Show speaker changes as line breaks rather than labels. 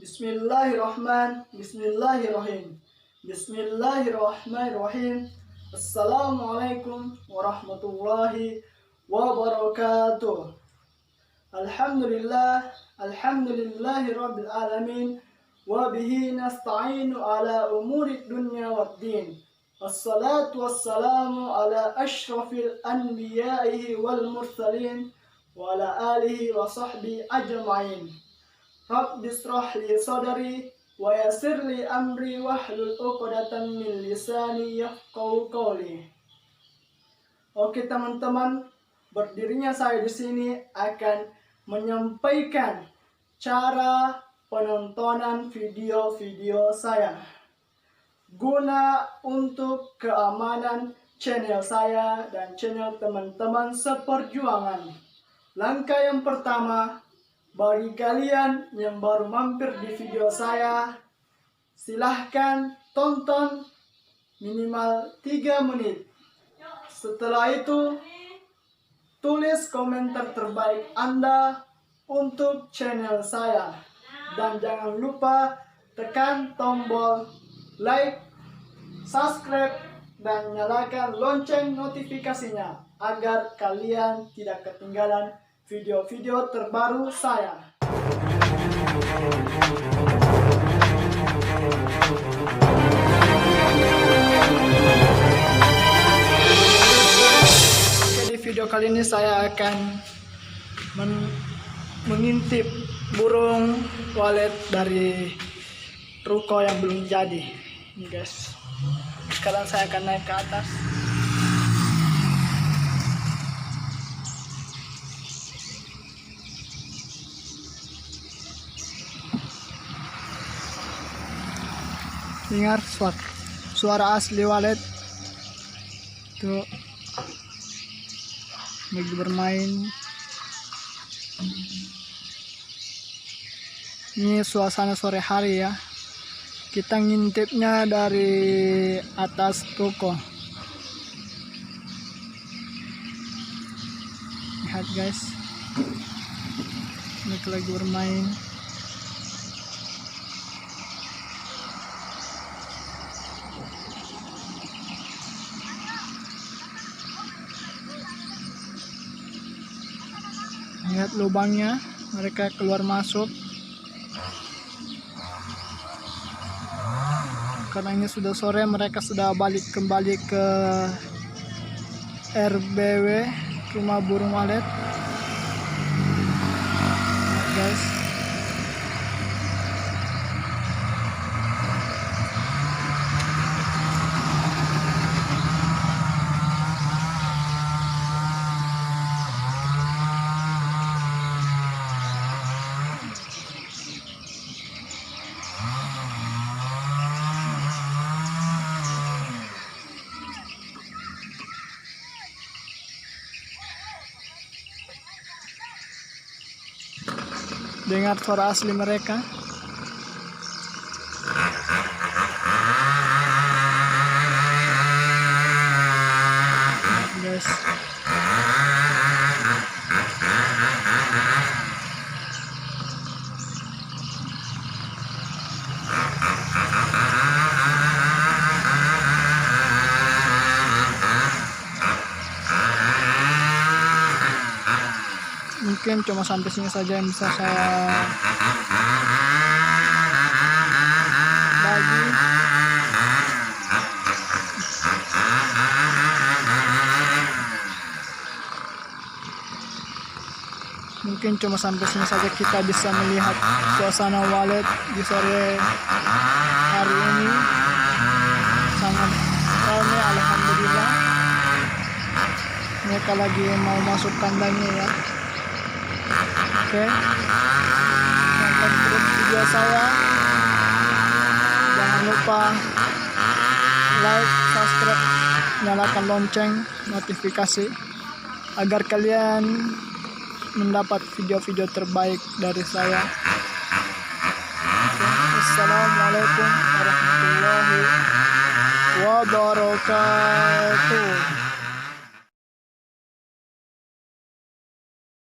Bismillahirrahmanirrahim. Bismillahirrahmanirrahim. Assalamualaikum warahmatullahi wabarakatuh. Alhamdulillahi rabbil alamin. Wa bihi nasta'inu ala umuri dunya waddin. Wassalatu wassalamu ala ashrafil anbiya'i wal mursalin wa ala alihi wa sahbihi ajma'in. Rabbi shrah li sadri wa yassir li amri wahlul 'uqdatam min lisani yafqahu qawli. Oke teman-teman, berdirinya saya di sini akan menyampaikan cara penontonan video-video saya guna untuk keamanan channel saya dan channel teman-teman seperjuangan. Langkah yang pertama, bagi kalian yang baru mampir di video saya, silahkan tonton minimal 3 menit. Setelah itu, tulis komentar terbaik Anda untuk channel saya. Dan jangan lupa tekan tombol like, subscribe, dan nyalakan lonceng notifikasinya agar kalian tidak ketinggalan video-video terbaru saya. Oke, di video kali ini saya akan mengintip burung walet dari ruko yang belum jadi. Ini guys, sekarang saya akan naik ke atas. Dengar suara asli walet tuh lagi bermain. Ini suasana sore hari ya, kita ngintipnya dari atas ruko. Lihat guys, mereka lagi bermain. Lihat lubangnya, mereka keluar masuk. Karena ini sudah sore, mereka sudah kembali ke RBW, rumah burung walet. Lihat guys, dengar suara asli mereka. Guys, mungkin cuma sampai sini saja yang bisa saya bagi. Mungkin cuma sampai sini saja kita bisa melihat suasana walet di sore hari ini. Sangat ramai, alhamdulillah. Mereka lagi mau masuk kandangnya ya. Oke, nonton terus video saya. Jangan lupa like, subscribe, nyalakan lonceng notifikasi agar kalian mendapat video-video terbaik dari saya. Assalamualaikum warahmatullahi wabarakatuh.